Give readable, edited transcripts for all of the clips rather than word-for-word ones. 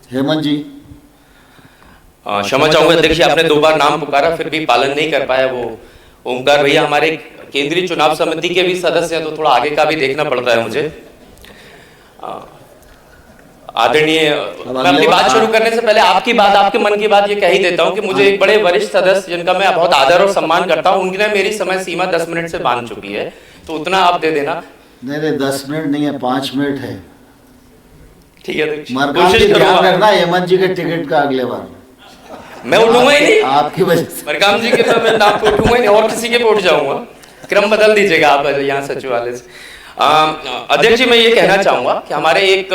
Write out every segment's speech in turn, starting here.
हेमंत जी। क्षमा चाहूंगा अध्यक्ष जी, आपने 2 बार नाम पुकारा फिर भी पालन नहीं कर पाया। वो ओमकार भैया हमारे केंद्रीय चुनाव समिति के भी सदस्य हैं, तो थोड़ा आगे का भी देखना पड़ रहा है मुझे। आदरणीय, मैं अपनी बात शुरू करने से पहले आपकी बात, आपके मन की बात ये कह ही देता हूं कि मुझे एक बड़े वरिष्ठ सदस्य जिनका मैं बहुत आदर और सम्मान करता हूं, उनने मेरी समय सीमा 10 मिनट से बांध चुकी है, तो उतना आप दे देना। नहीं 10 मिनट नहीं है, 5 मिनट है। ठीक है, कोशिश करना हेमंत जी के टिकट का अगले बार मैं उठूंगा ही नहीं, आपकी वजह से। मरकाम जी के तो मैं नाम को उठूंगा ही नहीं, और किसी के पे उठ जाऊंगा। क्रम बदल दीजिएगा आप यहाँ सचिवालय से। अध्यक्ष जी, मैं ये कहना चाहूंगा कि हमारे एक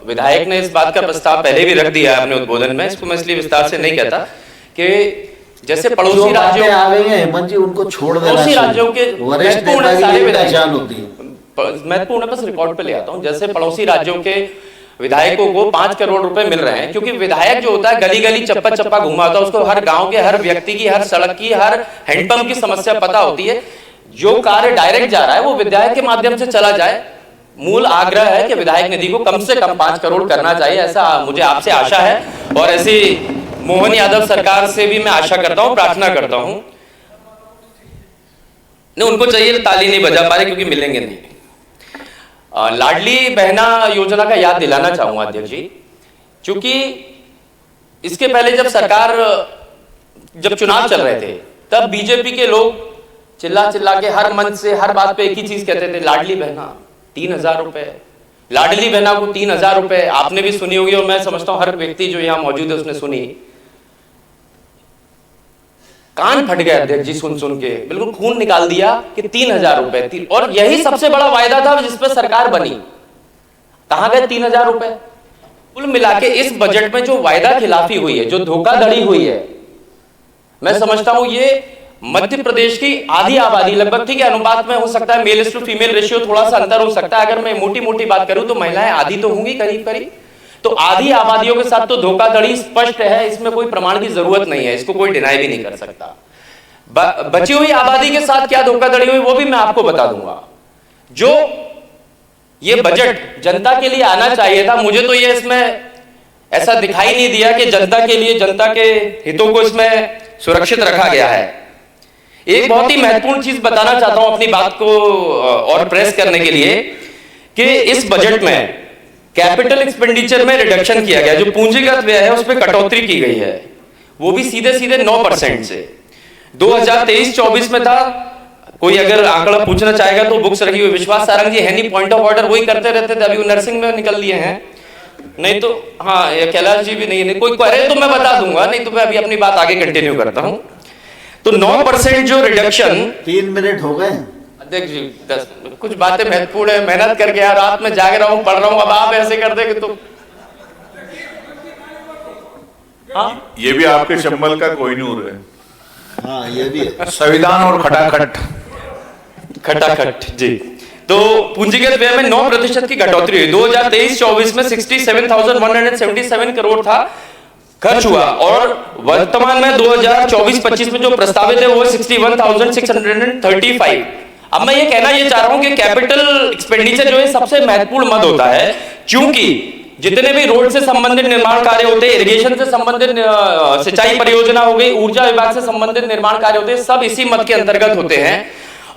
विधायक ने इस बात का प्रस्ताव पहले भी रख दिया है अपने उद्बोधन में, इसको मैं इसलिए विस्तार से नहीं कहता कि जैसे पड़ोसी राज्यों आ गई हैं हेमंत जी, उनको छोड़ देना। पड़ोसी राज्यों के वरिष्ठ नेता की पहचान होती है, महत्वपूर्ण, बस रिकॉर्ड पे ले आता हूँ। जैसे पड़ोसी राज्यों के विधायकों को 5 करोड़ रुपए मिल रहे हैं, क्योंकि विधायक जो होता है गली गली चप्पा चप्पा घुमा होता है, उसको हर गांव के हर व्यक्ति की, हर सड़क की, हर हैंडपंप की समस्या पता होती है। जो कार्य डायरेक्ट जा रहा है वो विधायक के माध्यम से चला जाए। मूल आग्रह है कि विधायक निधि को कम से कम 5 करोड़ करना चाहिए, ऐसा मुझे आपसे आशा है, और ऐसी मोहन यादव सरकार से भी मैं आशा करता हूं, प्रार्थना करता हूं। नहीं, उनको चाहिए, ताली नहीं बजा पा रहे क्योंकि मिलेंगे नहीं। लाडली बहना योजना का याद दिलाना चाहूंगा अध्यक्ष जी, क्योंकि इसके पहले जब चुनाव चल रहे थे तब बीजेपी के लोग चिल्ला चिल्ला के हर मंच से हर बात पे एक ही चीज कहते थे, लाडली बहना 3000 रुपए, लाडली बहना को 3000 रुपए। आपने भी सुनी होगी और मैं समझता हूं हर व्यक्ति जो यहाँ मौजूद है उसने सुनी। कान फट गया अध्यक्ष जी सुन सुन के, बिल्कुल खून निकाल दिया कि 3000 रुपए, और यही सबसे बड़ा वायदा था जिस पर सरकार बनी। कहां गए 3000 रुपए? कुल मिला के इस बजट में जो वायदा खिलाफी हुई है, जो धोखाधड़ी हुई है, मैं समझता हूं ये मध्य प्रदेश की आधी आबादी, लगभग ठीक है, अनुपात में हो सकता है मेल टू फीमेल रेशियो थोड़ा सा अंतर हो सकता है, अगर मैं मोटी मोटी बात करूं तो महिलाएं आधी तो होंगी करीब करीब, तो आधी आबादियों के साथ तो धोखाधड़ी स्पष्ट है, इसमें कोई प्रमाण की जरूरत नहीं है, इसको कोई डिनाई भी नहीं कर सकता। बची हुई आबादी के साथ क्या धोखाधड़ी हुई वो भी मैं आपको बता दूंगा। जो ये बजट जनता के लिए आना चाहिए था, मुझे तो ये इसमें ऐसा दिखाई नहीं दिया कि जनता के लिए, जनता के हितों को इसमें सुरक्षित रखा गया है। एक बहुत ही महत्वपूर्ण चीज बताना चाहता हूं अपनी बात को और प्रेस करने के लिए, कि इस बजट में कैपिटल एक्सपेंडिचर में रिडक्शन किया गया, जो पूंजीगत व्यय है उस पर कटौती की गई है, वो भी सीधे सीधे 9% से। 2023-24 में था, कोई अगर आंकड़ा पूछना चाहेगा तो बुक्स रखी हुई, विश्वास सारंग जी है नहीं, पॉइंट ऑफ ऑर्डर वही करते रहते थे, अभी वो नर्सिंग में निकल लिए हैं, नहीं तो हाँ कैलाश जी भी नहीं, कोई करे तो मैं बता दूंगा, नहीं तो मैं अभी अपनी बात आगे कंटिन्यू करता हूं। तो 9% जो रिडक्शन, 3 मिनट हो गए अध्यक्ष जी, 10 कुछ बातें महत्वपूर्ण है, मेहनत करके यार रात में जाग रहा हूं, पढ़ रहा हूं, अब आप ऐसे कर देंगे तो हाँ? ये भी आपके चंबल का कोहिनूर है। हाँ ये भी है। संविधान और खटाखट खटाखट जी। तो पूंजीगत व्यय में 9% की कटौती हुई। 2023-24 में 67,177 करोड़ था, खर्च हुआ, और वर्तमान में 2024-25 में जो प्रस्तावित है वो 61,635। अब मैं ये कहना ये चाह रहा हूं कि कैपिटल एक्सपेंडिचर जो है सबसे महत्वपूर्ण मद होता है, क्योंकि जितने भी रोड से संबंधित निर्माण कार्य होते हैं, इरिगेशन से संबंधित सिंचाई परियोजना हो गई, ऊर्जा विभाग से संबंधित निर्माण कार्य होते हैं, सब इसी मद के अंतर्गत होते हैं।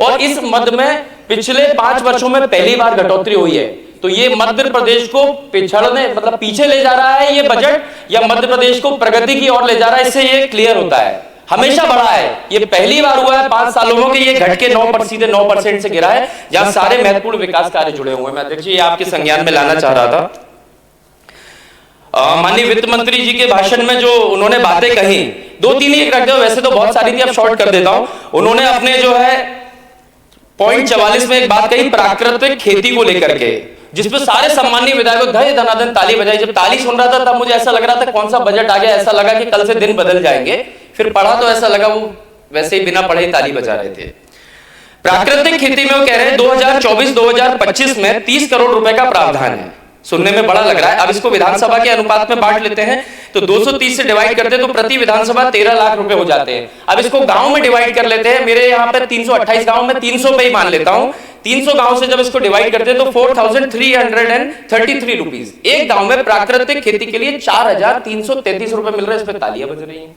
और इस मद में पिछले 5 वर्षों में पहली बार घटोतरी हुई है। तो ये मध्य प्रदेश को पिछड़ने, मतलब पीछे ले जा रहा है ये बजट, या मध्य प्रदेश को प्रगति की ओर ले जा रहा है, इससे ये क्लियर होता है। हमेशा बढ़ा है, ये पहली बार हुआ है 5 सालों में कि ये घट के 9% से गिरा है, जहां सारे महत्वपूर्ण विकास कार्य जुड़े हुए हैं। मैं अध्यक्ष ये आपके संज्ञान में लाना चाह रहा था। माननीय वित्त मंत्री जी के भाषण में जो उन्होंने बातें कही, 2-3 ही रख दो, वैसे तो बहुत सारी थी, अब शॉर्ट कर देता हूं। उन्होंने अपने जो है पॉइंट 44 में एक बात कही प्राकृतिक खेती को लेकर के, जिसपे सारे सम्मानीय विधायकों धय धनाधन ताली बजाई। जब ताली सुन रहा था तब मुझे ऐसा लग रहा था कौन सा बजट आ गया, ऐसा लगा कि कल से दिन बदल जाएंगे। फिर पढ़ा तो ऐसा लगा वो वैसे ही बिना पढ़े ताली बजा रहे थे। प्राकृतिक खेती में वो कह रहे हैं 2024-2025 में 30 करोड़ रुपए का प्रावधान है। सुनने में बड़ा लग रहा है। अब इसको विधानसभा के अनुपात में बांट लेते हैं तो 230 से डिवाइड करते हैं तो प्रति विधानसभा 13 लाख रुपए हो जाते हैं। अब इसको गांव में डिवाइड कर लेते हैं, मेरे यहाँ पे 328 गांव में 300 पे ही मान लेता हूं, 300 गांव से जब इसको डिवाइड करते हैं तो 4,333 रुपीज एक गांव में प्राकृतिक खेती के लिए 4,333 रुपए मिल रहे हैं। इस पे तालियां बज रही हैं।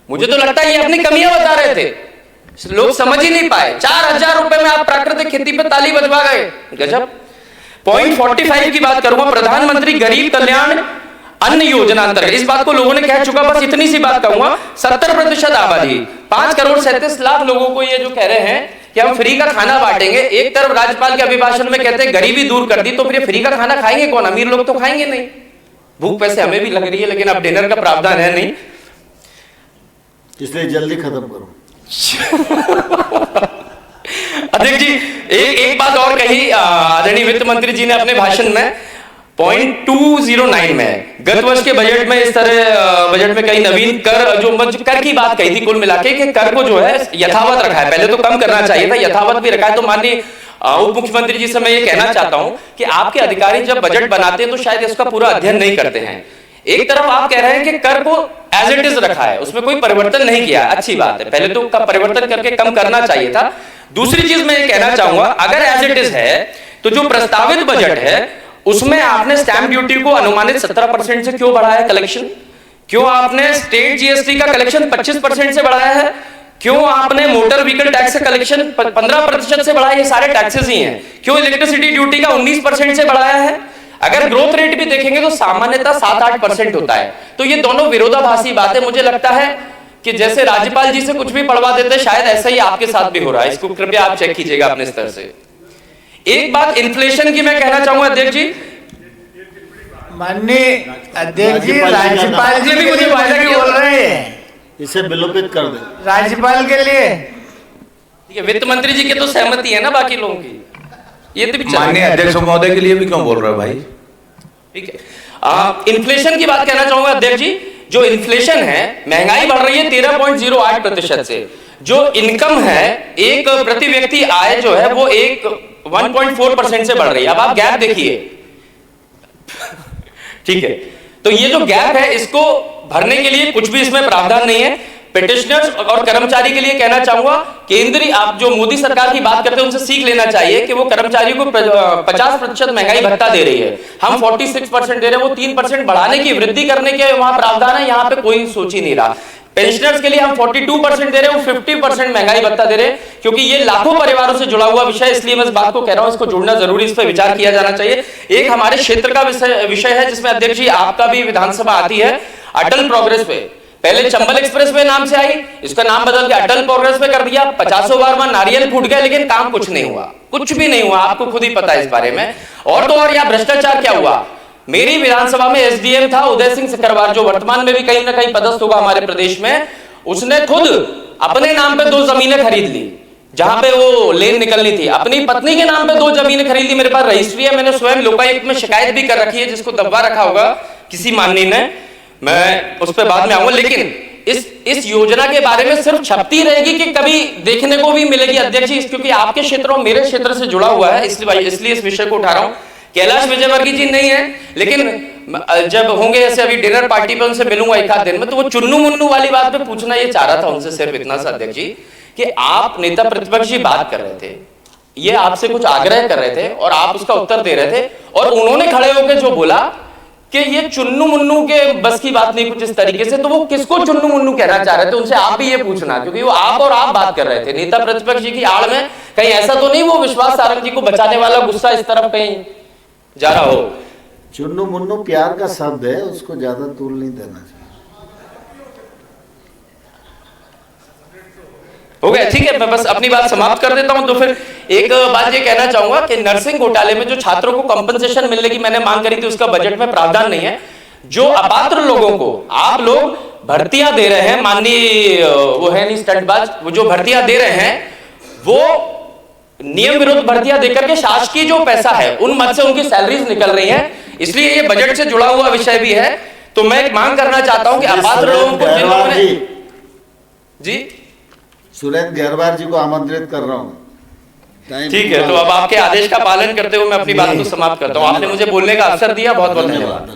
मुझे तो लगता है ये अपनी कमियां बता रहे थे, लोग समझ ही नहीं पाए। 4,000 रुपए में आप प्राकृतिक खेती पे ताली बजवा गए, गजब। पॉइंट 45 की बात करूंगा, प्रधानमंत्री गरीब कल्याण अन्न योजना अंतर्गत, इस बात को लोगों ने कह चुका, बस इतनी सी बात कहूंगा। 70% आबादी 5,37,00,000 लोगों को ये जो कह रहे हैं कि हम फ्री का खाना बांटेंगे। एक तरफ राज्यपाल के अभिभाषण में कहते हैं गरीबी दूर कर दी, तो फिर फ्री का खाना खाएंगे कौन? अमीर लोग तो खाएंगे नहीं। भूख वैसे हमें भी लग रही है, लेकिन अब डिनर का प्रावधान है नहीं, इसलिए जल्दी खत्म करो। अध्यक्ष जी, एक बात और कही आदरणीय वित्त मंत्री जी ने अपने भाषण में, पॉइंट 209 में गत वर्ष के बजट में इस तरह बजट में कई नवीन कर कर की बात कही थी। कुल मिला के कि कर को जो है यथावत रखा है, पहले तो कम करना चाहिए था, यथावत भी रखा है। तो माननीय उप मुख्यमंत्री जी से मैं ये कहना चाहता हूं कि आपके अधिकारी जब बजट बनाते हैं तो शायद इसका पूरा अध्ययन नहीं करते हैं। एक तरफ आप कह रहे हैं कि कर को एज इट इज रखा है, उसमें कोई परिवर्तन नहीं किया, अच्छी बात है, पहले तो परिवर्तन करके कम करना चाहिए था। दूसरी चीज मैं ये कहना चाहूंगा, अगर एज इट इज है तो जो प्रस्तावित बजट है उसमें आपने स्टैंप ड्यूटी को अनुमानित 17% से क्यों बढ़ाया कलेक्शन? क्यों आपने स्टेट जीएसटी का कलेक्शन 25% से बढ़ाया है? क्यों आपने मोटर व्हीकल टैक्स का कलेक्शन 15% से बढ़ाया? ये सारे टैक्सेस ही हैं। क्यों इलेक्ट्रिसिटी ड्यूटी का 19% से बढ़ाया है? अगर ग्रोथ रेट भी देखेंगे तो सामान्यतः 7-8% होता है। तो ये दोनों विरोधाभासी बातें, मुझे लगता है कि जैसे राज्यपाल जी से कुछ भी पढ़वा देते, शायद ऐसा ही आपके साथ भी हो रहा है। इसको कृपया आप चेक कीजिएगा अपने स्तर से। एक बात इन्फ्लेशन की मैं कहना चाहूंगा अध्यक्ष जी, माननीय अध्यक्ष जी, राज्यपाल जी भी मुझे वादा की बोल रहे हैं, इसे विलोपित कर दे राज्यपाल के लिए। वित्त मंत्री जी की तो सहमति है ना बाकी लोगों की, ये तो माननीय अध्यक्ष महोदय के लिए भी क्यों बोल रहे हो भाई? ठीक है। इन्फ्लेशन की बात कहना चाहूंगा अध्यक्ष जी, जो इन्फ्लेशन है, महंगाई बढ़ रही है 13.08% से। जो इनकम है, एक प्रति व्यक्ति आय जो है वो 1.4% से बढ़ रही है। अब आप गैप देखिए, ठीक है। तो ये जो गैप है इसको भरने के लिए कुछ भी इसमें प्रावधान नहीं है। पिटिशनर्स और कर्मचारी के लिए कहना चाहूंगा, केंद्रीय आप जो मोदी सरकार की बात करते हैं उनसे सीख लेना चाहिए कि वो कर्मचारियों को 50% महंगाई भत्ता दे रही है, हम 46% दे रहे हैं, वो 3% बढ़ाने की, वृद्धि करने के वहां प्रावधान है, यहाँ पे कोई सोच ही नहीं रहा। पेंशनर्स के लिए हम 42% दे रहे हैं, वो 50% महंगाई भत्ता दे रहे हैं, क्योंकि ये लाखों परिवारों से जुड़ा हुआ विषय, इसलिए मैं इस बात को कह रहा हूं, इसको जुड़ना जरूरी, इस पर विचार किया जाना चाहिए। एक हमारे क्षेत्र का विषय है जिसमें अध्यक्ष जी आपका भी विधानसभा आती है, अटल प्रोग्रेस वे। पहले चंबल एक्सप्रेस वे नाम से आई, इसका नाम बदल के अटल प्रोग्रेस वे कर दिया। 50 बार नारियल फूट गया, लेकिन काम कुछ नहीं हुआ, कुछ भी नहीं हुआ, आपको खुद ही पता है इस बारे में। और तो और यहाँ भ्रष्टाचार क्या हुआ, मेरी विधानसभा में एसडीएम था उदय सिंह सिकरवार, जो वर्तमान में भी कहीं ना कहीं पदस्थ होगा हमारे प्रदेश में, उसने खुद अपने नाम पे 2 जमीनें खरीद ली जहां पे वो लेन निकलनी थी। अपनी पत्नी के नाम पे 2 जमीनें खरीद ली, मेरे पास रजिस्ट्री है, मैंने स्वयं लोकायुक्त में शिकायत भी कर रखी है, जिसको दबा रखा होगा किसी माननीय ने, मैं उस पर बाद में आऊंगा। लेकिन इस योजना के बारे में सिर्फ छपती रहेगी कि कभी देखने को भी मिलेगी अध्यक्ष जी, क्योंकि आपके क्षेत्र और मेरे क्षेत्र से जुड़ा हुआ है, इसलिए इस विषय को उठा रहा हूं। कैलाश विजयवर्गीय जी नहीं है, लेकिन जब होंगे ऐसे अभी डिनर पार्टी पे उनसे मिलूंगा एक आध दिन में, तो वो चुन्नू मुन्नू वाली बात पे पूछना ये चाह रहा था उनसे, सिर्फ इतना सा अध्यक्ष जी, कि आप नेता प्रतिपक्ष जी बात कर रहे थे, ये आपसे कुछ आग्रह कर रहे थे और आप उसका उत्तर दे रहे थे, और उन्होंने खड़े होकर जो बोला कि ये चुन्नू मुन्नू के बस की बात नहीं, कुछ इस तरीके से, तो वो किसको चुन्नू मुन्नू कहना चाह रहे थे, उनसे आप भी ये पूछना, क्योंकि वो आप और आप बात कर रहे थे नेता प्रतिपक्ष जी की आड़ में। कहीं ऐसा तो नहीं वो विश्वास सारंग जी को बचाने वाला गुस्सा इस तरफ कहीं जा रहा हो? चुन्नू मुन्नू प्यार का शब्द है, उसको ज्यादा तूल नहीं देना चाहिए। हो गया, ठीक है, मैं बस अपनी बात समाप्त कर देता हूं। तो फिर एक बात ये कहना चाहूंगा कि नर्सिंग घोटाले में जो छात्रों को कंपनसेशन मिलने की मैंने मांग करी थी, उसका बजट में प्रावधान नहीं है। जो अपात्र लोगों को आप लोग भर्तियां दे रहे हैं, माननीय वो है नहीं स्टंटबाज, वो जो भर्तियां दे रहे हैं वो नियम विरुद्ध भर्तियां देकर के शासकीय जो पैसा है उन मद से उनकी सैलरीज निकल रही है, इसलिए ये बजट से जुड़ा हुआ विषय भी है। तो मैं एक मांग करना चाहता हूं कि अपात्र लोगों को, जिन्होंने जी सुरेंद्र गहरवार जी को आमंत्रित कर रहा हूं। ठीक है, तो अब आपके आदेश का पालन करते हुए मैं अपनी बात को समाप्त करता हूं। आपने मुझे बोलने का अवसर दिया, बहुत बहुत धन्यवाद।